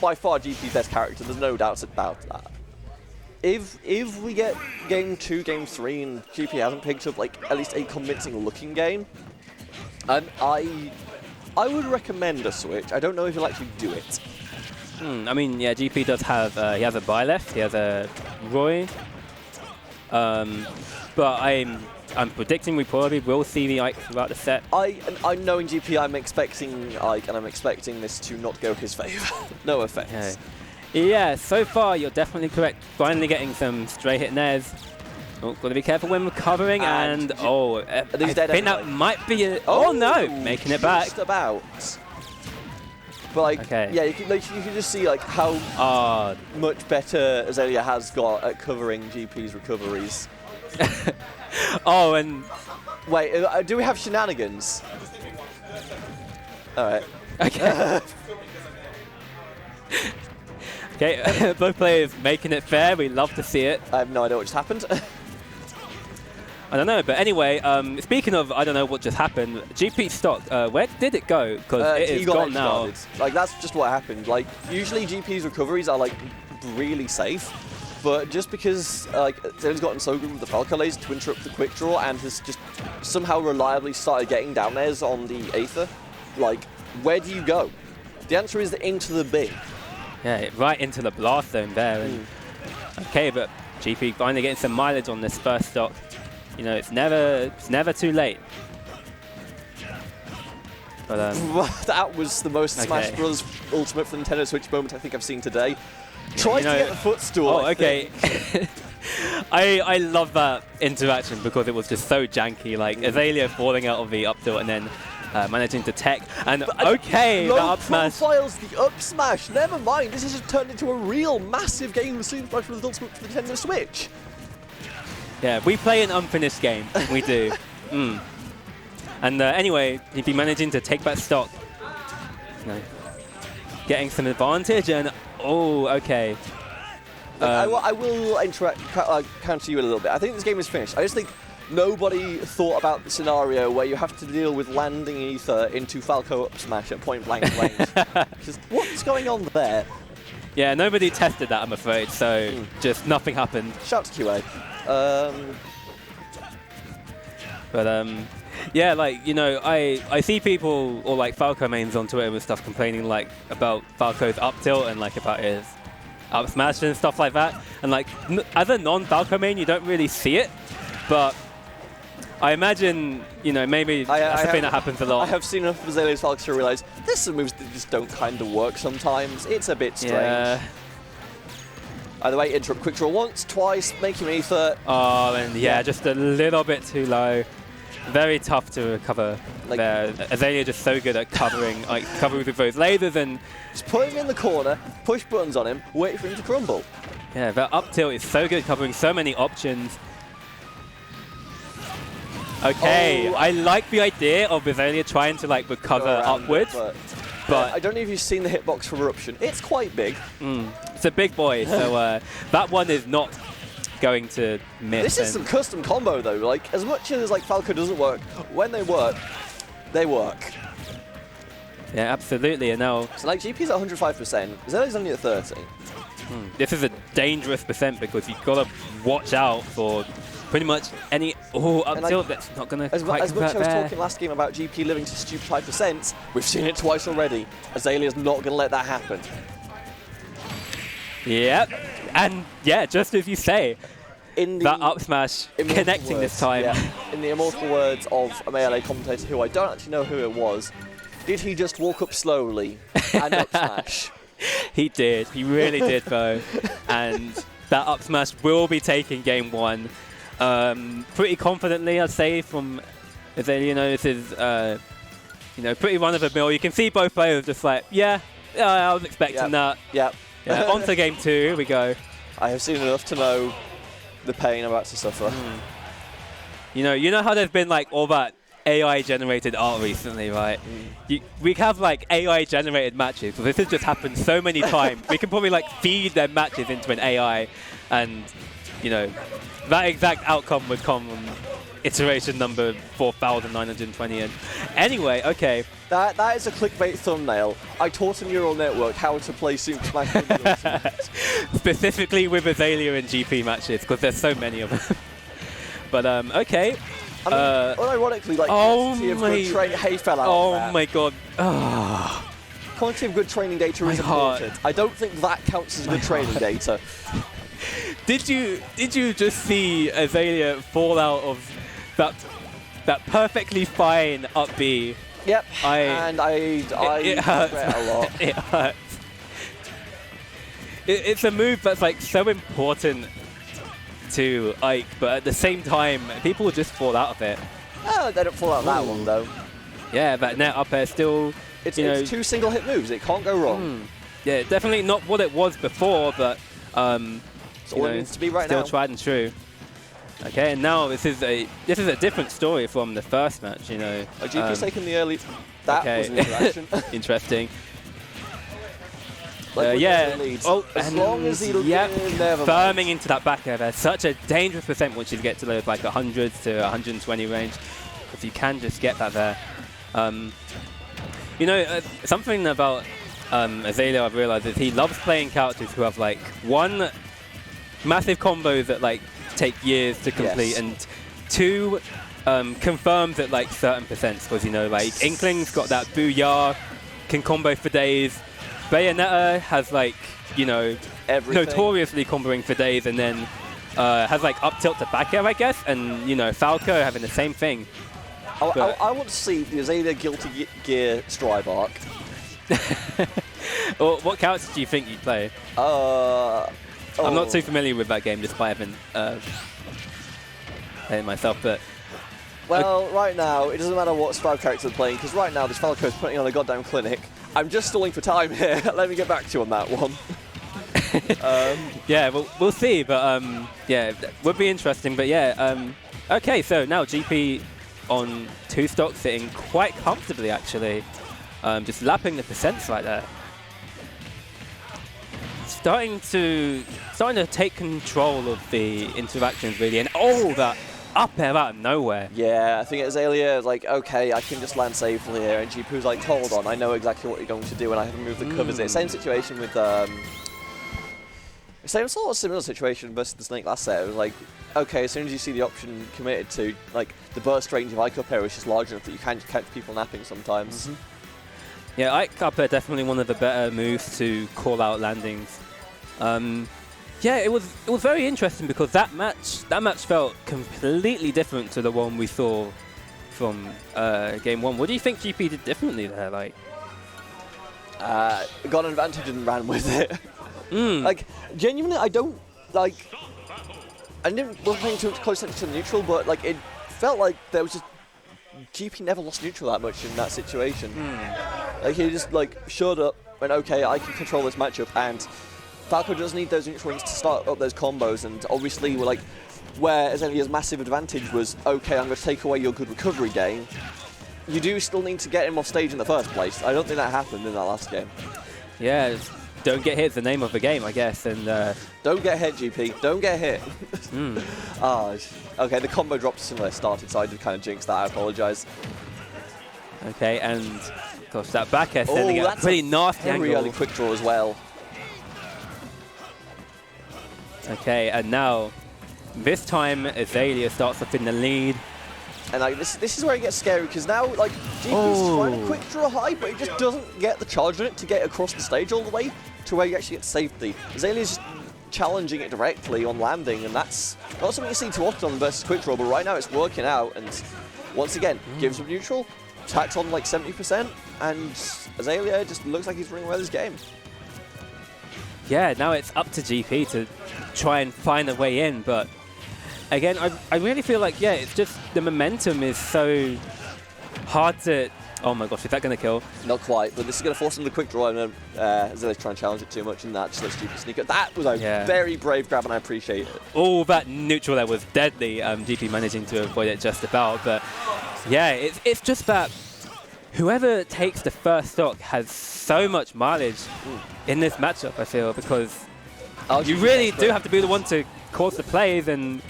by far GP's best character. There's no doubts about that. If we get game 2, game 3, and GP hasn't picked up like at least a convincing looking game, I would recommend a switch. I don't know if he'll actually do it. I mean, yeah, GP does have he has a buy left. He has a Roy. But I'm predicting we probably will see the Ike throughout the set. I'm knowing GP. I'm expecting Ike, and I'm expecting this to not go his favour. No offense. Okay. Yeah, so far you're definitely correct. Finally getting some straight hit nairs. Oh, got to be careful when recovering, and I think that might be a... Oh, no! Making it back. Just about. But, like, yeah, you can just see, like, how much better Azalea has got at covering GP's recoveries. Oh, and... Wait, do we have shenanigans? All right. Okay. Okay, both players making it fair. We love to see it. I have no idea what just happened. I don't know, but anyway, speaking of I don't know what just happened, GP stock, where did it go? Because it is gone now. Like, that's just what happened. Like, usually GP's recoveries are, like, really safe, but just because, like, Zayla's gotten so good with the Falco lasers to interrupt the quick draw and has just somehow reliably started getting down airs on the Aether, like, where do you go? The answer is into the B. Yeah, right into the blast zone there. And okay, but GP finally getting some mileage on this first stock. You know, it's never too late. But that was the most Smash Bros. Ultimate for Nintendo Switch moment I think I've seen today. Tries to get the footstool. Oh, okay. I love that interaction because it was just so janky. Like Azalea falling out of the up tilt and then managing to tech. And the up smash. Profiles the up smash. Never mind. This has just turned into a real massive game of Super Smash Bros. Ultimate for the Nintendo Switch. Yeah, we play an unfinished game. We do. And anyway, he'd be managing to take back stock. You know, getting some advantage and okay. I will counter you a little bit. I think this game is finished. I just think nobody thought about the scenario where you have to deal with landing Aether into Falco up smash at point blank range. Just what's going on there? Yeah, nobody tested that, I'm afraid. So just nothing happened. Shout to QA. But yeah, like, you know, I see people or like Falco mains on Twitter and stuff complaining like about Falco's up tilt and like about his up smash and stuff like that. And like as a non-Falco main, you don't really see it, but I imagine, you know, maybe that's a thing that happens a lot. I have seen enough of Azalea's Falcons to realize there's some moves that just don't kind of work sometimes. It's a bit strange. Yeah. Either way, interrupt quick draw once, twice, make him Aether. Oh, and yeah, just a little bit too low. Very tough to recover there. Azalea just so good at covering, like covering with those lasers and just put him in the corner, push buttons on him, wait for him to crumble. Yeah, that up tilt is so good, covering so many options. Okay, I like the idea of Azalea trying to like recover upwards, but I don't know if you've seen the hitbox for Eruption. It's quite big. It's a big boy, so that one is not going to miss. This is some custom combo though. Like, as much as like Falco doesn't work, when they work, they work. Yeah, absolutely. And now, so like GP's at 105%, Azalea's only at 30. This is a dangerous percent because you've got to watch out for pretty much any up tilt that's not going to quite as much as I was there. talking last game about GP living to stupid high percents, we've seen it twice already. Azalea's not going to let that happen. Yep, and yeah, just as you say, that up smash connecting words, this time. Yeah. In the immortal words of a melee commentator who I don't actually know who it was, did he just walk up slowly and up smash? He did. He really did, though. And that up smash will be taking game 1 pretty confidently, I'd say, from Azalea. You know, this is you know, pretty run of the mill. You can see both players just like, yeah, I was expecting that. Yep. Yeah, on to game 2, here we go. I have seen enough to know the pain I'm about to suffer. You know how there's been like all that AI-generated art recently, right? We have like AI-generated matches, so this has just happened so many times. We can probably like feed their matches into an AI, and you know that exact outcome would come iteration number 4,920 in. Anyway, okay. That is a clickbait thumbnail. I taught a neural network how to play Super Smash Bros. Specifically with Azalea and GP matches, because there's so many of them. But, okay. I mean, unironically, like, quantity of good hay fell out of that. My god. Quantity of good training data is important. I don't think that counts as good training data. Did you just see Azalea fall out of that perfectly fine up B? Yep. It hurts regret a lot. It hurts. It's a move that's like so important to Ike, but at the same time, people just fall out of it. Oh, they don't fall out of that one though. Yeah, that net up air still. It's 2 single hit moves. It can't go wrong. Yeah, definitely not what it was before, but it's all it needs to be right still now. Tried and true. Okay, and now this is a different story from the first match. GP's taking the early. That was an interaction. Interesting. Yeah. Oh, as long as he firming into that back air there. Such a dangerous percent once you get to those like 100 to 120 range, because you can just get that there. Something about Azalea I've realized is he loves playing characters who have like one massive combos that like take years to complete, and 2 confirms at like certain percents, because like Inkling's got that booyah, can combo for days. Bayonetta has like, notoriously comboing for days, and then has like up tilt to back air, I guess, and Falco having the same thing. I want to see the Azalea Guilty Gear Strive arc. Well, what characters do you think you'd play? I'm not too familiar with that game, despite having played it myself, but... Well, right now, it doesn't matter what Strive character they're playing, because right now this Falco is putting on a goddamn clinic. I'm just stalling for time here. Let me get back to you on that one. Yeah, we'll see, but yeah, would be interesting. But yeah, okay, so now GP on 2 stocks, sitting quite comfortably actually, just lapping the percents right there. Starting to take control of the interactions really, and that up air out of nowhere. Yeah, I think Azalea is like, okay, I can just land safely here, and GPU's like, hold on, I know exactly what you're going to do, and I can move the covers. Same situation with same sort of similar situation versus the Snake last set. It was like, okay, as soon as you see the option committed to, like, the burst range of Ike up air is just large enough that you can catch people napping sometimes. Yeah, Ike up air definitely one of the better moves to call out landings. Yeah, it was very interesting, because that match felt completely different to the one we saw from game 1. What do you think GP did differently there? Like, got an advantage and ran with it. Like, genuinely, I didn't wasn't paying too close attention to the neutral, but like it felt like there was just GP never lost neutral that much in that situation. Like he just like showed up, went, okay, I can control this matchup, and Falco does need those neutrals to start up those combos, and obviously we're like, where Azalea's massive advantage was, okay, I'm going to take away your good recovery game, you do still need to get him off stage in the first place. I don't think that happened in that last game. Yeah, don't get hit is the name of the game, I guess, and... Don't get hit, GP. Don't get hit. Okay, the combo dropped as soon as I started, so I did kind of jinx that. I apologise. Okay, and gosh, that back air sending a pretty nasty angle. Very early quick draw as well. Okay, and now, this time, Azalea starts off in the lead. And like this is where it gets scary, because now like GP's trying to quick draw high, but it just doesn't get the charge on it to get across the stage all the way to where you actually get safety. Azalea's just challenging it directly on landing, and that's not something you see too often on versus quick draw, but right now it's working out, and once again, gives him neutral, attacks on like 70%, and Azalea just looks like he's running away with his game. Yeah, now it's up to GP to try and find a way in, but again, I really feel like, yeah, it's just the momentum is so hard to... Oh my gosh, is that going to kill? Not quite, but this is going to force him to quick draw, and Azalea's trying to challenge it too much, and that just lets GP sneak it. That was a very brave grab, and I appreciate it. Oh, that neutral there was deadly. GP managing to avoid it just about, but yeah, it's just that whoever takes the first stock has so much mileage in this matchup, I feel, because you really do have to be the one to cause the plays, and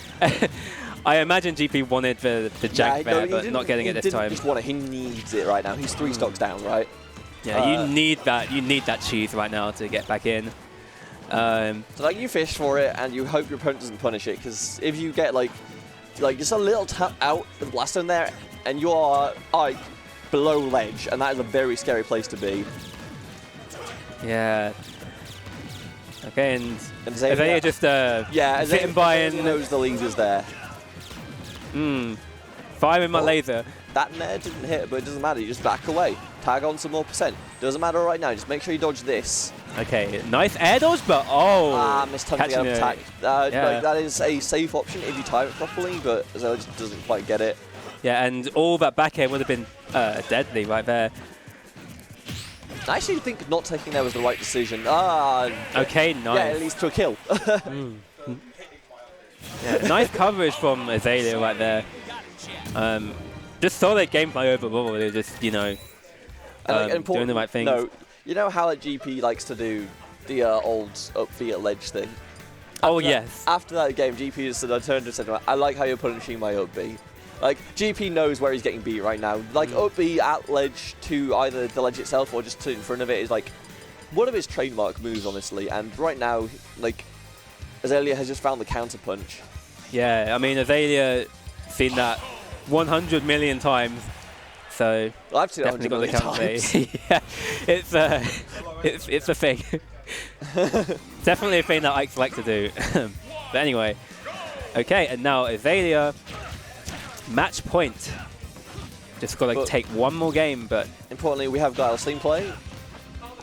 I imagine GP wanted the jank there, but not getting it this time. He just want it. He needs it right now. He's 3 stocks down, right? Yeah, you need that. You need that cheese right now to get back in. So like you fish for it, and you hope your opponent doesn't punish it, because if you get like just a little tap out with Blast in there, and you are like below ledge, and that is a very scary place to be. Yeah. Okay, and Azalea just sitting by and knows the lead is there. Firing my laser. That Nair didn't hit, but it doesn't matter. You just back away. Tag on some more percent. Doesn't matter right now. Just make sure you dodge this. Okay, nice air dodge, but missed time to get attacked. Like, that is a safe option if you time it properly, but Azalea just doesn't quite get it. Yeah, and all that back air would have been deadly right there. I actually think not taking there was the right decision. Okay, nice. Yeah, it leads to a kill. Yeah, nice coverage from Azalea right there. Just solid gameplay overall. They're just, you know, doing the right things. No, you know how like, GP likes to do the old up B at ledge thing? Yes. After that game, GP just turned and said, I like how you're punishing my up B. Like, GP knows where he's getting beat right now. Like, up B at ledge to either the ledge itself or just to in front of it is, like, one of his trademark moves, honestly. And right now, like, Azalea has just found the counter punch. Yeah, I mean, Azalea seen that 100 million times. So, I've seen it 100 million times. Yeah, it's a thing. Definitely a thing that Ike's like to do. But anyway, okay, and now Azalea. Match point. Just got to take one more game, but importantly, we have Guile's team play.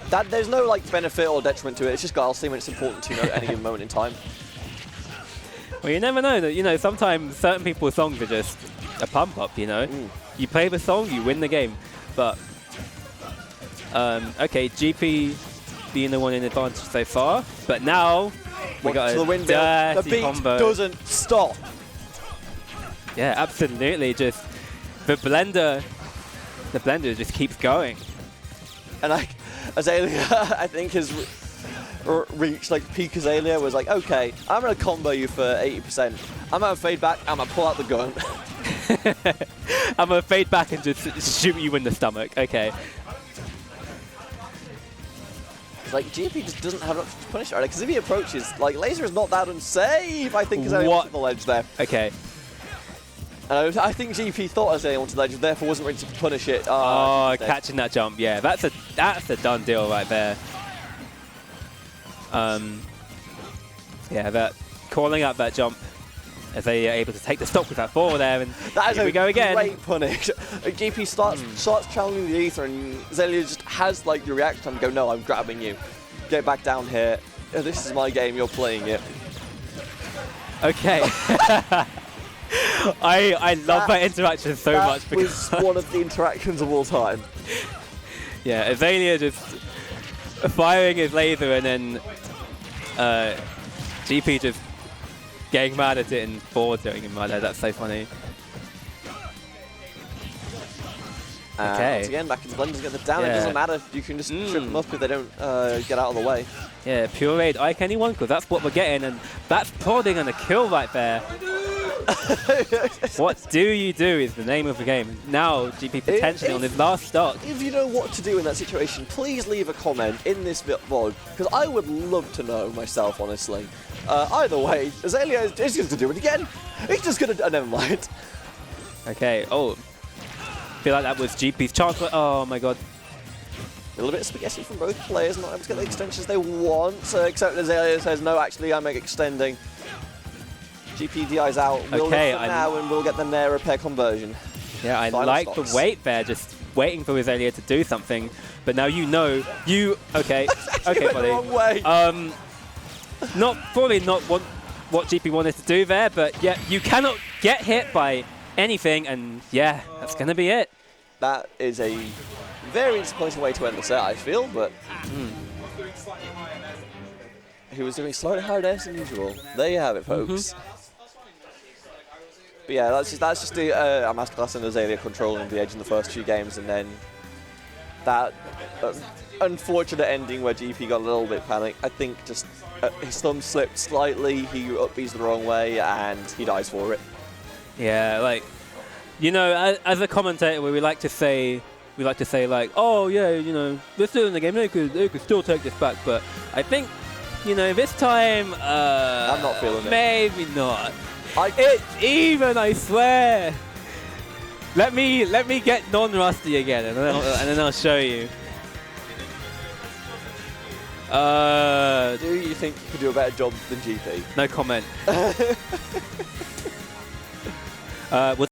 There's no like benefit or detriment to it. It's just Guile's team, and it's important to know at any given moment in time. Well, you never know that. You know, sometimes certain people's songs are just a pump up. You know, you play the song, you win the game. But okay, GP being the one in advantage so far, but now we got a dirty the beat combo. Doesn't stop. Yeah, absolutely. Just the blender just keeps going. And like Azalea, I think has reached like peak. Azalea was like, okay, I'm gonna combo you for 80%. I'm gonna fade back. I'm gonna pull out the gun. I'm gonna fade back and just shoot you in the stomach. Okay. Like GP just doesn't have enough to punish right? Because if he approaches, like laser is not that unsafe. I think Azalea went to the ledge there. Okay. I think GP thought Azalea wanted the ledge, therefore wasn't ready to punish it. Catching that jump, yeah, that's a done deal right there. Yeah, that calling out that jump as they are able to take the stock with that forward there, and here we go again. Great punish. GP starts challenging the ether, and Azalea just has like the reaction time to go, no, I'm grabbing you. Get back down here. This is my game. You're playing it. Okay. I love that interaction so much because that was one of the interactions of all time. Yeah, Azalea just firing his laser and then GP just getting mad at it and forward throwing him right there. That's so funny. Okay. Once again, back into blenders, get the down. Yeah. It doesn't matter. You can just trip them up if they don't get out of the way. Yeah, pure raid Ike anyone, because that's what we're getting, and that's prodding and a kill right there. What do you do is the name of the game. Now GP potentially on his last stock. If you know what to do in that situation, please leave a comment in this vlog, because I would love to know myself, honestly. Either way, Azalea is just going to do it again. He's just going to... never mind. Okay, I feel like that was GP's chance. Oh my god. A little bit of spaghetti from both players, not able to get the extensions they want, except Azalea says, no, actually, I'm extending. GPDI's out. We'll now and we'll get the Nair repair conversion. Yeah, I like the wait there, just waiting for Azalea to do something. But now you know you okay, okay, buddy. The wrong way. Probably not what GP wanted to do there, but yeah, you cannot get hit by anything, and yeah, that's gonna be it. That is a very disappointing way to end the set, I feel, but he was doing slightly hard S than usual. There you have it, folks. But yeah, that's just the masterclass in Azalea controlling the edge in the first 2 games, and then that unfortunate ending where GP got a little bit panicked. I think just his thumb slipped slightly, he up B's the wrong way, and he dies for it. Yeah, like, you know, as a commentator, we like to say like, oh yeah, you know, they're still in the game. They could still take this back, but I think, you know, this time, I'm not feeling it. Maybe not. It's even, I swear. Let me get non-rusty again, and then I'll show you. Do you think you could do a better job than GP? No comment.